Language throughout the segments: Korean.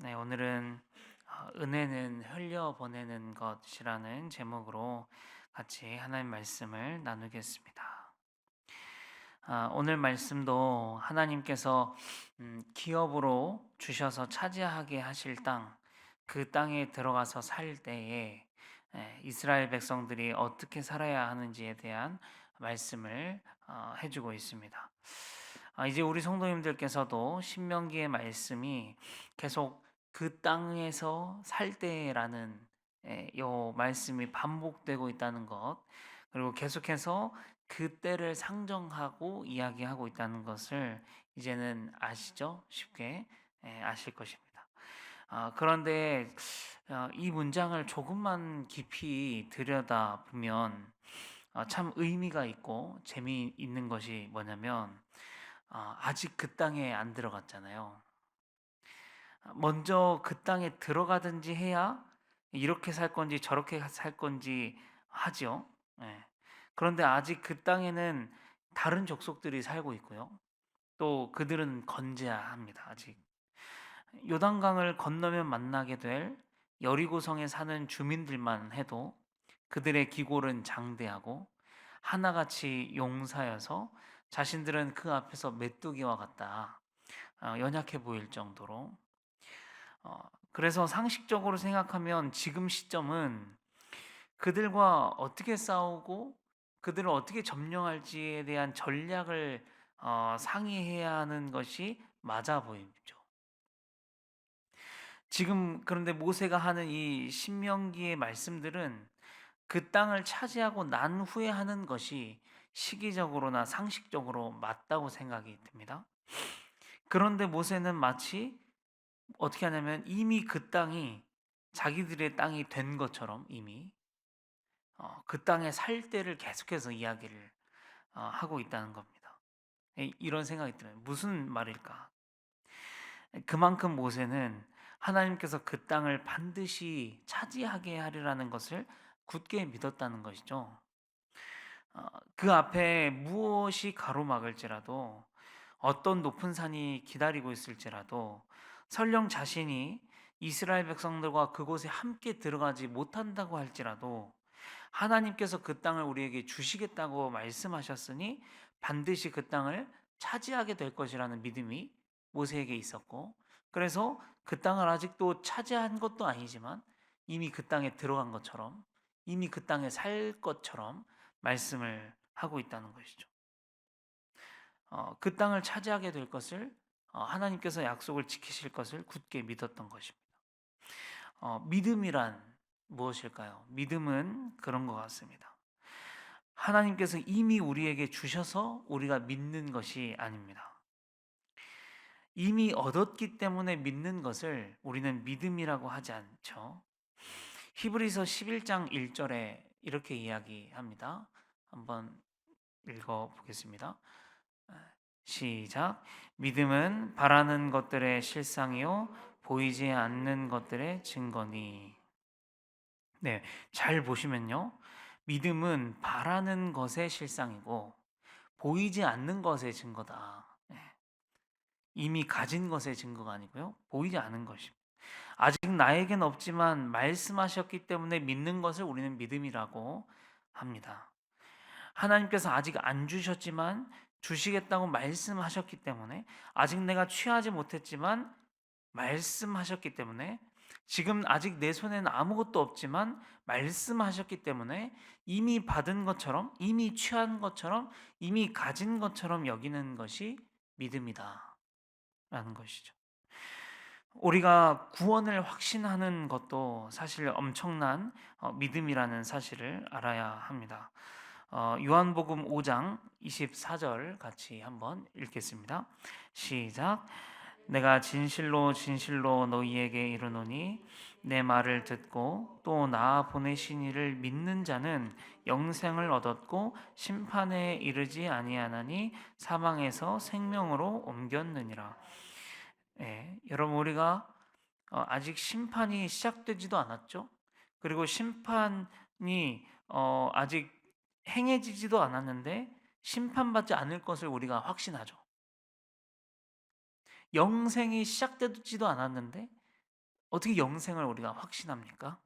네, 오늘은 은혜는 흘려보내는 것이라는 제목으로 같이 하나님 말씀을 나누겠습니다. 오늘 말씀도 하나님께서 기업으로 주셔서 차지하게 하실 땅, 그 땅에 들어가서 살 때에 이스라엘 백성들이 어떻게 살아야 하는지에 대한 말씀을 해주고 있습니다. 이제 우리 성도님들께서도 신명기의 말씀이 계속 그 땅에서 살 때라는 요 말씀이 반복되고 있다는 것, 그리고 계속해서 그 때를 상정하고 이야기하고 있다는 것을 이제는 아시죠? 쉽게 아실 것입니다. 그런데 이 문장을 조금만 깊이 들여다보면 참 의미가 있고 재미있는 것이 뭐냐면 아직 그 땅에 안 들어갔잖아요. 먼저 그 땅에 들어가든지 해야 이렇게 살 건지 저렇게 살 건지 하죠. 예. 그런데 아직 그 땅에는 다른 족속들이 살고 있고요. 또 그들은 건재합니다. 아직 요단강을 건너면 만나게 될 여리고성에 사는 주민들만 해도 그들의 기골은 장대하고 하나같이 용사여서 자신들은 그 앞에서 메뚜기와 같다. 연약해 보일 정도로. 그래서 상식적으로 생각하면 지금 시점은 그들과 어떻게 싸우고 그들을 어떻게 점령할지에 대한 전략을 상의해야 하는 것이 맞아 보이죠. 지금 그런데 모세가 하는 이 신명기의 말씀들은 그 땅을 차지하고 난 후에 하는 것이 시기적으로나 상식적으로 맞다고 생각이 듭니다. 그런데 모세는 마치 어떻게 하냐면 이미 그 땅이 자기들의 땅이 된 것처럼 이미 그 땅에 살 때를 계속해서 이야기를 하고 있다는 겁니다. 이런 생각이 들어요. 무슨 말일까? 그만큼 모세는 하나님께서 그 땅을 반드시 차지하게 하리라는 것을 굳게 믿었다는 것이죠. 그 앞에 무엇이 가로막을지라도 어떤 높은 산이 기다리고 있을지라도 설령 자신이 이스라엘 백성들과 그곳에 함께 들어가지 못한다고 할지라도 하나님께서 그 땅을 우리에게 주시겠다고 말씀하셨으니 반드시 그 땅을 차지하게 될 것이라는 믿음이 모세에게 있었고, 그래서 그 땅을 아직도 차지한 것도 아니지만 이미 그 땅에 들어간 것처럼, 이미 그 땅에 살 것처럼 말씀을 하고 있다는 것이죠. 그 땅을 차지하게 될 것을, 하나님께서 약속을 지키실 것을 굳게 믿었던 것입니다. 믿음이란 무엇일까요? 믿음은 그런 것 같습니다. 하나님께서 이미 우리에게 주셔서 우리가 믿는 것이 아닙니다. 이미 얻었기 때문에 믿는 것을 우리는 믿음이라고 하지 않죠. 히브리서 11장 1절에 이렇게 이야기합니다. 한번 읽어 보겠습니다. 시작. 믿음은 바라는 것들의 실상이요 보이지 않는 것들의 증거니. 네, 잘 보시면요. 믿음은 바라는 것의 실상이고 보이지 않는 것의 증거다. 네, 이미 가진 것의 증거가 아니고요. 보이지 않은 것입니다. 아직 나에겐 없지만 말씀하셨기 때문에 믿는 것을 우리는 믿음이라고 합니다. 하나님께서 아직 안 주셨지만 주시겠다고 말씀하셨기 때문에 아직 내가 취하지 못했지만 말씀하셨기 때문에 지금 아직 내 손에는 아무것도 없지만 말씀하셨기 때문에 이미 받은 것처럼 이미 취한 것처럼 이미 가진 것처럼 여기는 것이 믿음이다 라는 것이죠. 우리가 구원을 확신하는 것도 사실 엄청난 믿음이라는 사실을 알아야 합니다. 요한복음 5장 24절 같이 한번 읽겠습니다. 시작. 내가 진실로 진실로 너희에게 이르노니 내 말을 듣고 또 나 보내신 이를 믿는 자는 영생을 얻었고 심판에 이르지 아니하나니 사망에서 생명으로 옮겼느니라. 여러분 우리가 아직 심판이 시작되지도 않았죠. 그리고 심판이 아직 행해지지도 않았는데 심판받지 않을 것을 우리가 확신하죠. 영생이 시작되지도 않았는데 어떻게 영생을 우리가 확신합니까?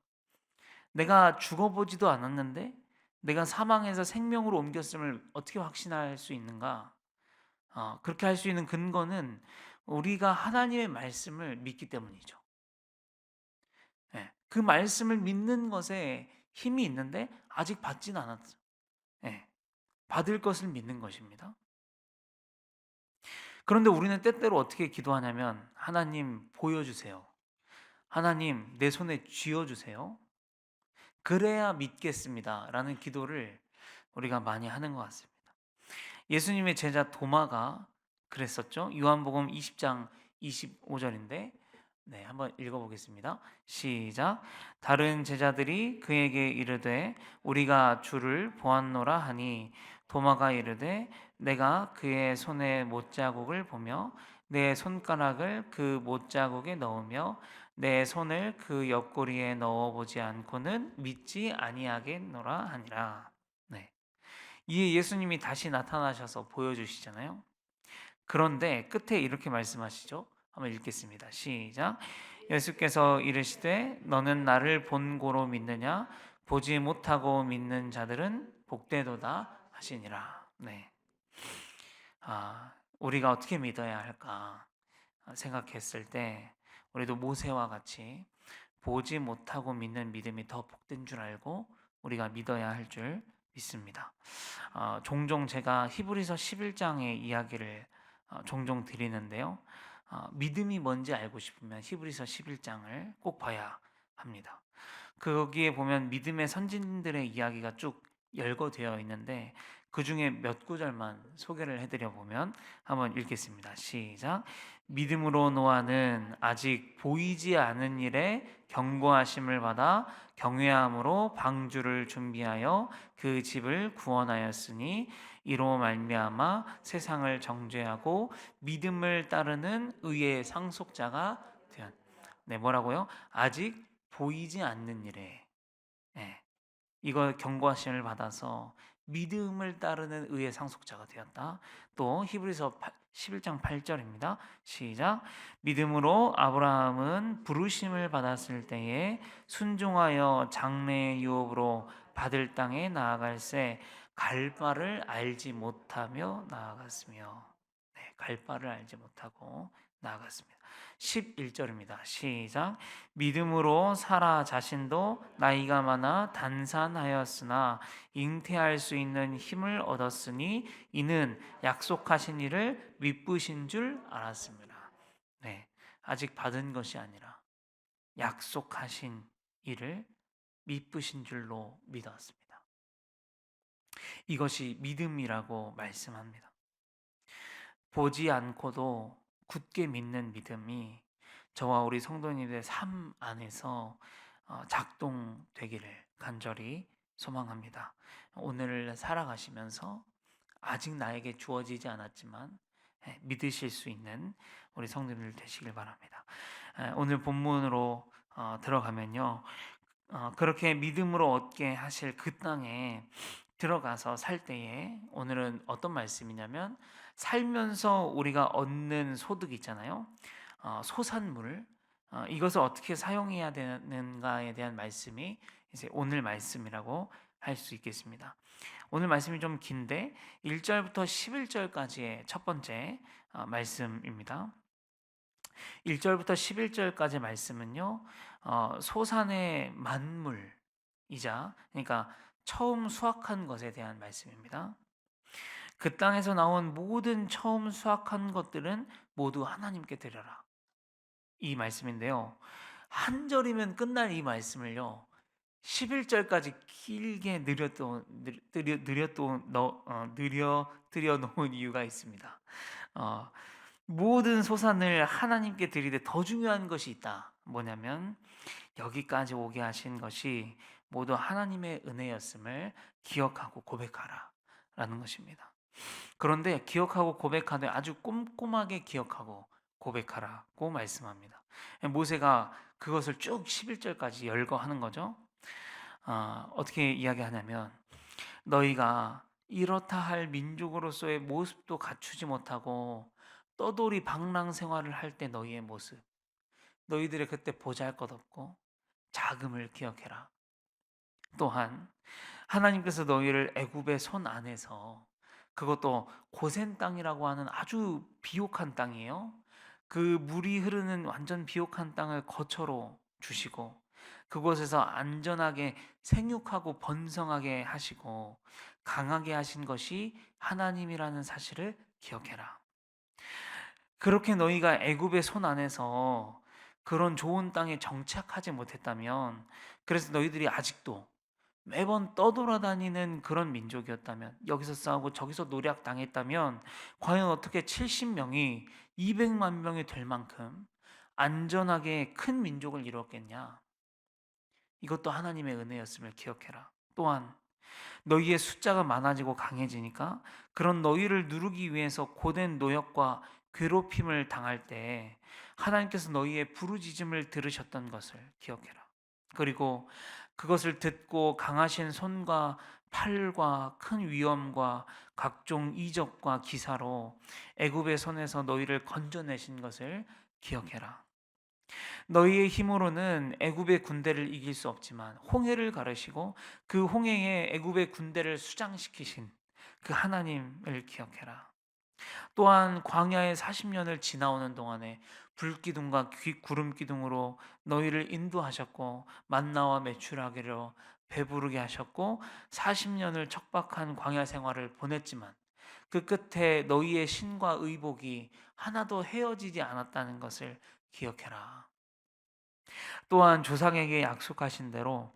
내가 죽어보지도 않았는데 내가 사망에서 생명으로 옮겼음을 어떻게 확신할 수 있는가? 그렇게 할 수 있는 근거는 우리가 하나님의 말씀을 믿기 때문이죠. 예, 그 말씀을 믿는 것에 힘이 있는데 아직 받지는 않았어요. 예, 받을 것을 믿는 것입니다. 그런데 우리는 때때로 어떻게 기도하냐면 하나님 보여주세요. 하나님 내 손에 쥐어주세요. 그래야 믿겠습니다. 라는 기도를 우리가 많이 하는 것 같습니다. 예수님의 제자 도마가 그랬었죠. 요한복음 20장 25절인데 네, 한번 읽어보겠습니다. 시작. 다른 제자들이 그에게 이르되 우리가 주를 보았노라 하니 도마가 이르되 내가 그의 손에 못자국을 보며 내 손가락을 그 못자국에 넣으며 내 손을 그 옆구리에 넣어보지 않고는 믿지 아니하겠노라 하니라. 네. 이에 예수님이 다시 나타나셔서 보여주시잖아요. 그런데 끝에 이렇게 말씀하시죠. 한번 읽겠습니다. 시작. 예수께서 이르시되 너는 나를 본고로 믿느냐? 보지 못하고 믿는 자들은 복되도다 하시니라. 네. 우리가 어떻게 믿어야 할까 생각했을 때 우리도 모세와 같이 보지 못하고 믿는 믿음이 더 복된 줄 알고 우리가 믿어야 할 줄 믿습니다. 종종 제가 히브리서 11장의 이야기를 종종 드리는데요. 믿음이 뭔지 알고 싶으면 히브리서 11장을 꼭 봐야 합니다. 거기에 보면 믿음의 선진들의 이야기가 쭉 열거되어 있는데 그 중에 몇 구절만 소개를 해드려 보면 한번 읽겠습니다. 시작. 믿음으로 노아는 아직 보이지 않은 일에 경고하심을 받아 경외함으로 방주를 준비하여 그 집을 구원하였으니 이로 말미암아 세상을 정죄하고 믿음을 따르는 의의 상속자가 되었. 네, 뭐라고요? 아직 보이지 않는 일에. 예, 이거 경고하심을 받아서 믿음을 따르는 의의 상속자가 되었다. 또 히브리서 11장 8절입니다. 시작. 믿음으로 아브라함은 부르심을 받았을 때에 순종하여 장래의 유업으로 받을 땅에 나아갈새 갈 바를 알지 못하며 나아갔으며. 네, 갈 바를 알지 못하고 나아갔습니다. 11절입니다. 시작. 믿음으로 사라 자신도 나이가 많아 단산하였으나 잉태할 수 있는 힘을 얻었으니 이는 약속하신 이를 믿으신 줄 알았습니다. 네, 아직 받은 것이 아니라 약속하신 이를 믿으신 줄로 믿었습니다. 이것이 믿음이라고 말씀합니다. 보지 않고도 굳게 믿는 믿음이 저와 우리 성도님들의 삶 안에서 작동되기를 간절히 소망합니다. 오늘을 살아가시면서 아직 나에게 주어지지 않았지만 믿으실 수 있는 우리 성도님들 되시길 바랍니다. 오늘 본문으로 들어가면요. 그렇게 믿음으로 얻게 하실 그 땅에 들어가서 살 때에 오늘은 어떤 말씀이냐면 살면서 우리가 얻는 소득 있잖아요. 소산물 이것을 어떻게 사용해야 되는가에 대한 말씀이 이제 오늘 말씀이라고 할 수 있겠습니다. 오늘 말씀이 좀 긴데 1절부터 11절까지의 첫 번째 말씀입니다. 1절부터 11절까지 말씀은요. 소산의 만물이자 그러니까 처음 수확한 것에 대한 말씀입니다. 그 땅에서 나온 모든 처음 수확한 것들은 모두 하나님께 드려라. 이 말씀인데요. 한 절이면 끝날 이 말씀을요. 11절까지 길게 느려 놓은 이유가 있습니다. 어, 모든 소산을 하나님께 드리되 더 중요한 것이 있다. 뭐냐면 여기까지 오게 하신 것이 모두 하나님의 은혜였음을 기억하고 고백하라 라는 것입니다. 그런데 기억하고 고백하되 아주 꼼꼼하게 기억하고 고백하라고 말씀합니다. 모세가 그것을 쭉 11절까지 열거하는 거죠. 어떻게 이야기하냐면 너희가 이렇다 할 민족으로서의 모습도 갖추지 못하고 떠돌이 방랑 생활을 할 때 너희의 모습 너희들의 그때 보잘것없고 자금을 기억해라. 또한 하나님께서 너희를 애굽의 손 안에서, 그것도 고센 땅이라고 하는 아주 비옥한 땅이에요. 그 물이 흐르는 완전 비옥한 땅을 거처로 주시고 그곳에서 안전하게 생육하고 번성하게 하시고 강하게 하신 것이 하나님이라는 사실을 기억해라. 그렇게 너희가 애굽의 손 안에서 그런 좋은 땅에 정착하지 못했다면, 그래서 너희들이 아직도 매번 떠돌아다니는 그런 민족이었다면, 여기서 싸우고 저기서 노략 당했다면, 과연 어떻게 70명이 200만 명이 될 만큼 안전하게 큰 민족을 이뤘겠냐? 이것도 하나님의 은혜였음을 기억해라. 또한 너희의 숫자가 많아지고 강해지니까 그런 너희를 누르기 위해서 고된 노역과 괴롭힘을 당할 때 하나님께서 너희의 부르짖음을 들으셨던 것을 기억해라. 그리고 그것을 듣고 강하신 손과 팔과 큰 위엄과 각종 이적과 기사로 애굽의 손에서 너희를 건져내신 것을 기억해라. 너희의 힘으로는 애굽의 군대를 이길 수 없지만 홍해를 가르시고 그 홍해에 애굽의 군대를 수장시키신 그 하나님을 기억해라. 또한 광야의 40년을 지나오는 동안에 불기둥과 구름기둥으로 너희를 인도하셨고 만나와 메추라기로 배부르게 하셨고 40년을 척박한 광야 생활을 보냈지만 그 끝에 너희의 신과 의복이 하나도 헤어지지 않았다는 것을 기억해라. 또한 조상에게 약속하신 대로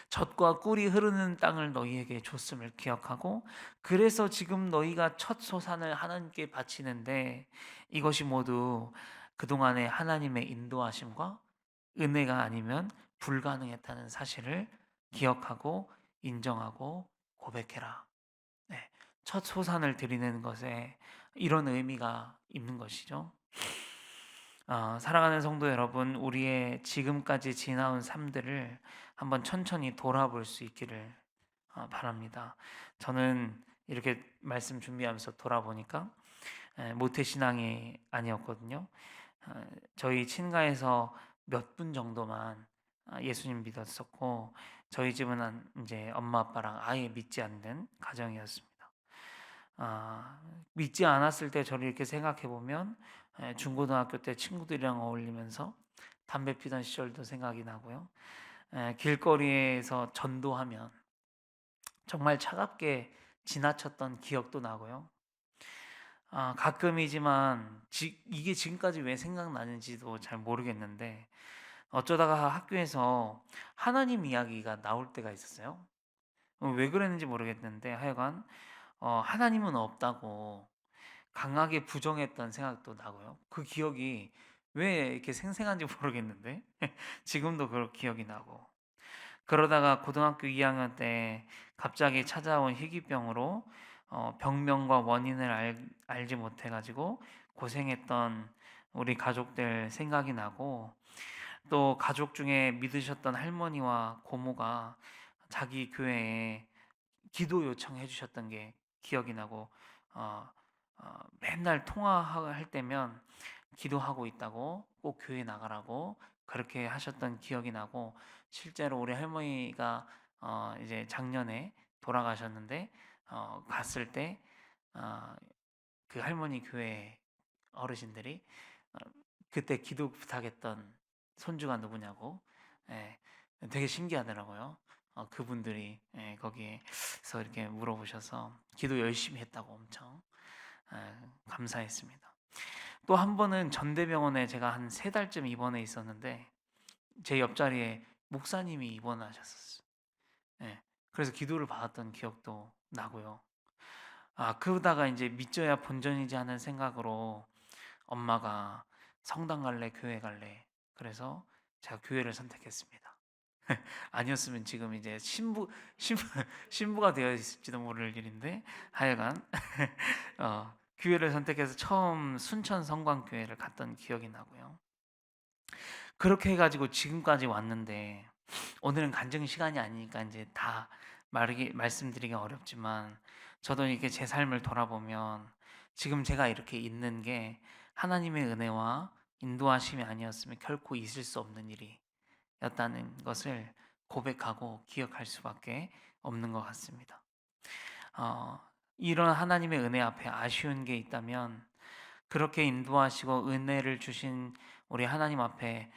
젖과 꿀이 흐르는 땅을 너희에게 줬음을 기억하고, 그래서 지금 너희가 첫 소산을 하나님께 바치는데 이것이 모두 그동안의 하나님의 인도하심과 은혜가 아니면 불가능했다는 사실을 기억하고 인정하고 고백해라. 네, 첫 소산을 드리는 것에 이런 의미가 있는 것이죠. 사랑하는 성도 여러분, 우리의 지금까지 지나온 삶들을 한번 천천히 돌아볼 수 있기를 바랍니다. 저는 이렇게 말씀 준비하면서 돌아보니까 모태신앙이 아니었거든요. 저희 친가에서 몇 분 정도만 예수님 믿었었고, 저희 집은 이제 엄마 아빠랑 아예 믿지 않는 가정이었습니다. 믿지 않았을 때 저를 이렇게 생각해 보면 중고등학교 때 친구들이랑 어울리면서 담배 피던 시절도 생각이 나고요. 길거리에서 전도하면 정말 차갑게 지나쳤던 기억도 나고요. 가끔이지만 이게 지금까지 왜 생각나는지도 잘 모르겠는데 어쩌다가 학교에서 하나님 이야기가 나올 때가 있었어요. 왜 그랬는지 모르겠는데 하여간 하나님은 없다고 강하게 부정했던 생각도 나고요. 그 기억이 왜 이렇게 생생한지 모르겠는데 지금도 그 기억이 나고, 그러다가 고등학교 2학년 때 갑자기 찾아온 희귀병으로 병명과 원인을 알지 못해 가지고 고생했던 우리 가족들 생각이 나고, 또 가족 중에 믿으셨던 할머니와 고모가 자기 교회에 기도 요청해 주셨던 게 기억이 나고, 어, 맨날 통화할 때면 기도하고 있다고 꼭 교회 나가라고 그렇게 하셨던 기억이 나고, 실제로 우리 할머니가 이제 작년에 돌아가셨는데 갔을 때 그 할머니 교회 어르신들이 어, 그때 기도 부탁했던 손주가 누구냐고, 예, 되게 신기하더라고요. 그분들이 거기에서 이렇게 물어보셔서 기도 열심히 했다고 엄청 감사했습니다. 또 한 번은 전대병원에 제가 한 3달쯤 입원해 있었는데 제 옆자리에 목사님이 입원하셨었어요. 예, 그래서 기도를 받았던 기억도 나고요. 그러다가 이제 믿져야 본전이지 하는 생각으로 엄마가 성당 갈래, 교회 갈래. 그래서 제가 교회를 선택했습니다. 아니었으면 지금 이제 신부 신부가 되어 있을지도 모를 일인데 하여간 교회를 선택해서 처음 순천 성광교회를 갔던 기억이 나고요. 그렇게 해가지고 지금까지 왔는데 오늘은 간증 시간이 아니니까 이제 다 말씀드리기 어렵지만 저도 이렇게 제 삶을 돌아보면 지금 제가 이렇게 있는 게 하나님의 은혜와 인도하심이 아니었으면 결코 있을 수 없는 일이었다는 것을 고백하고 기억할 수밖에 없는 것 같습니다. 어, 이런 하나님의 은혜 앞에 아쉬운 게 있다면 그렇게 인도하시고 은혜를 주신 우리 하나님 앞에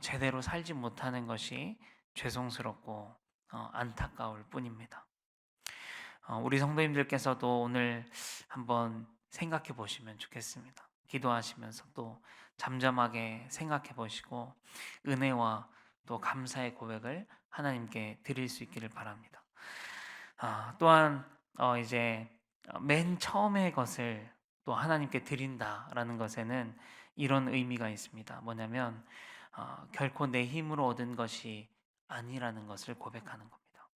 제대로 살지 못하는 것이 죄송스럽고 안타까울 뿐입니다. 우리 성도님들께서도 오늘 한번 생각해 보시면 좋겠습니다. 기도하시면서 또 잠잠하게 생각해 보시고 은혜와 또 감사의 고백을 하나님께 드릴 수 있기를 바랍니다. 또한 이제 맨 처음의 것을 또 하나님께 드린다라는 것에는 이런 의미가 있습니다. 뭐냐면 결코 내 힘으로 얻은 것이 아니라는 것을 고백하는 겁니다.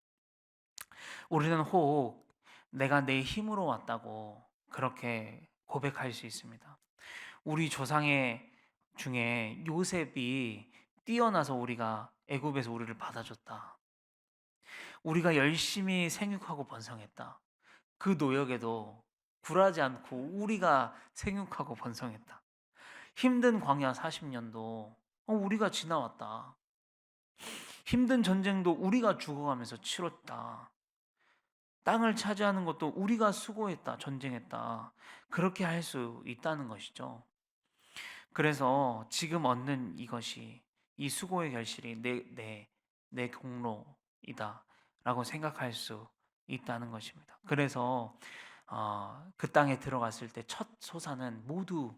우리는 혹 내가 내 힘으로 왔다고 그렇게 고백할 수 있습니다. 우리 조상의 중에 요셉이 뛰어나서 우리가 애굽에서 우리를 받아줬다. 우리가 열심히 생육하고 번성했다. 그 노역에도 굴하지 않고 우리가 생육하고 번성했다. 힘든 광야 40년도 우리가 지나왔다. 힘든 전쟁도 우리가 죽어가면서 치렀다. 땅을 차지하는 것도 우리가 수고했다, 전쟁했다. 그렇게 할 수 있다는 것이죠. 그래서 지금 얻는 이것이 이 수고의 결실이 내 공로이다 라고 생각할 수 있다는 것입니다. 그래서 그 땅에 들어갔을 때 첫 소사는 모두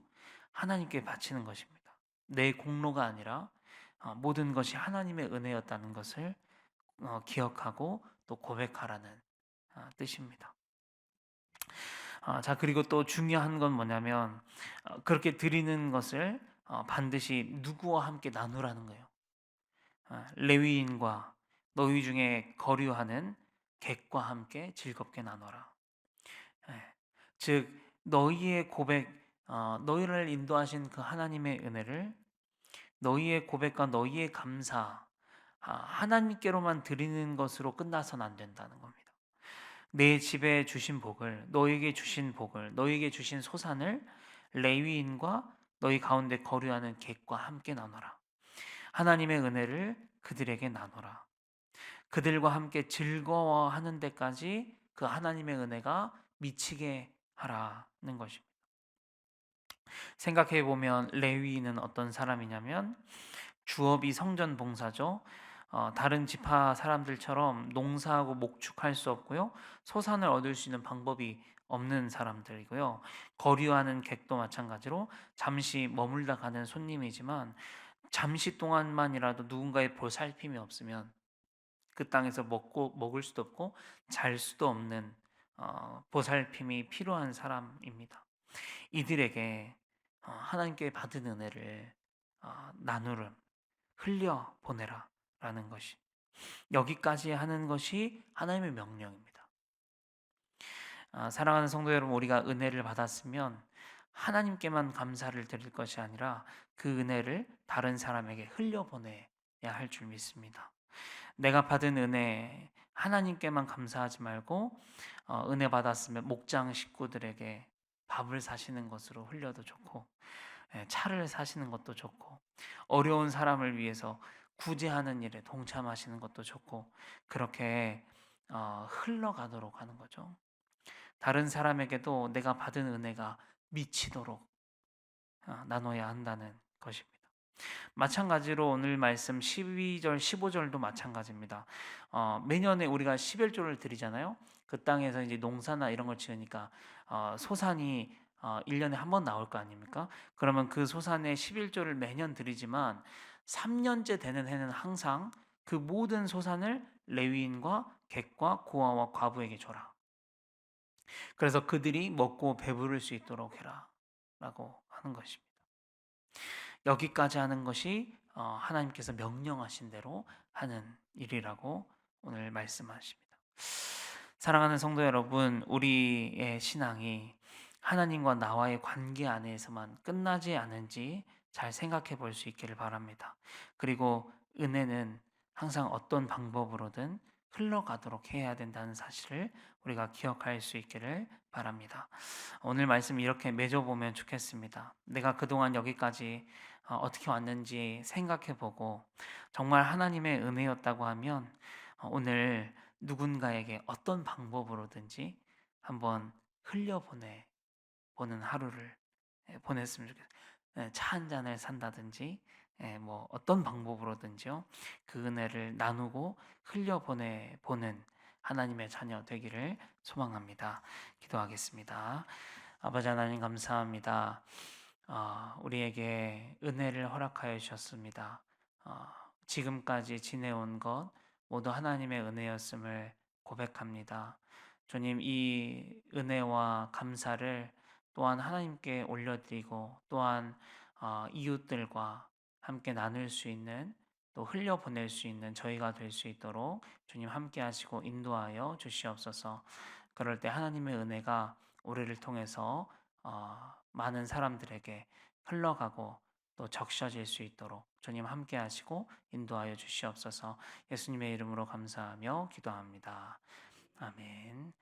하나님께 바치는 것입니다. 내 공로가 아니라 모든 것이 하나님의 은혜였다는 것을 기억하고 또 고백하라는 뜻입니다. 자, 그리고 또 중요한 건 뭐냐면 그렇게 드리는 것을 반드시 누구와 함께 나누라는 거예요. 레위인과 너희 중에 거류하는 객과 함께 즐겁게 나눠라. 예. 즉 너희의 고백, 너희를 인도하신 그 하나님의 은혜를 너희의 고백과 너희의 감사, 하나님께로만 드리는 것으로 끝나서는 안 된다는 겁니다. 내 집에 주신 복을, 너에게 주신 복을, 너에게 주신 소산을 레위인과 너희 가운데 거류하는 객과 함께 나눠라. 하나님의 은혜를 그들에게 나눠라. 그들과 함께 즐거워하는 데까지 그 하나님의 은혜가 미치게 하라는 것입니다. 생각해 보면 레위인은 어떤 사람이냐면 주업이 성전 봉사죠. 다른 지파 사람들처럼 농사하고 목축할 수 없고요. 소산을 얻을 수 있는 방법이 없는 사람들이고요. 거류하는 객도 마찬가지로 잠시 머물다 가는 손님이지만 잠시 동안만이라도 누군가의 보살핌이 없으면 그 땅에서 먹을 수도 없고 잘 수도 없는 보살핌이 필요한 사람입니다. 이들에게 하나님께 받은 은혜를 나누름 흘려 보내라라는 것이 여기까지 하는 것이 하나님의 명령입니다. 사랑하는 성도 여러분, 우리가 은혜를 받았으면 하나님께만 감사를 드릴 것이 아니라 그 은혜를 다른 사람에게 흘려 보내야 할 줄 믿습니다. 내가 받은 은혜 하나님께만 감사하지 말고 은혜 받았으면 목장 식구들에게 밥을 사시는 것으로 흘려도 좋고 차를 사시는 것도 좋고 어려운 사람을 위해서 구제하는 일에 동참하시는 것도 좋고 그렇게 흘러가도록 하는 거죠. 다른 사람에게도 내가 받은 은혜가 미치도록 나눠야 한다는 것입니다. 마찬가지로 오늘 말씀 12절, 15절도 마찬가지입니다. 매년에 우리가 11조를 드리잖아요. 그 땅에서 이제 농사나 이런 걸 지으니까 소산이 1년에 한 번 나올 거 아닙니까? 그러면 그 소산의 11조를 매년 드리지만 3년째 되는 해는 항상 그 모든 소산을 레위인과 객과 고아와 과부에게 줘라. 그래서 그들이 먹고 배부를 수 있도록 해라 라고 하는 것입니다. 여기까지 하는 것이 하나님께서 명령하신 대로 하는 일이라고 오늘 말씀하십니다. 사랑하는 성도 여러분, 우리의 신앙이 하나님과 나와의 관계 안에서만 끝나지 않은지 잘 생각해 볼 수 있기를 바랍니다. 그리고 은혜는 항상 어떤 방법으로든 흘러가도록 해야 된다는 사실을 우리가 기억할 수 있기를 바랍니다. 오늘 말씀 이렇게 맺어보면 좋겠습니다. 내가 그동안 여기까지 어떻게 왔는지 생각해 보고 정말 하나님의 은혜였다고 하면 오늘 누군가에게 어떤 방법으로든지 한번 흘려보내 보는 하루를 보냈으면 좋겠어요. 차 한 잔을 산다든지 뭐 어떤 방법으로든지요. 그 은혜를 나누고 흘려보내 보는 하나님의 자녀 되기를 소망합니다. 기도하겠습니다. 아버지 하나님 감사합니다. 우리에게 은혜를 허락하여 주셨습니다. 어, 지금까지 지내온 것 모두 하나님의 은혜였음을 고백합니다. 주님, 이 은혜와 감사를 또한 하나님께 올려드리고 또한 이웃들과 함께 나눌 수 있는 또 흘려보낼 수 있는 저희가 될 수 있도록 주님 함께 하시고 인도하여 주시옵소서. 그럴 때 하나님의 은혜가 우리를 통해서 많은 사람들에게 흘러가고 또 적셔질 수 있도록 주님 함께 하시고 인도하여 주시옵소서. 예수님의 이름으로 감사하며 기도합니다. 아멘.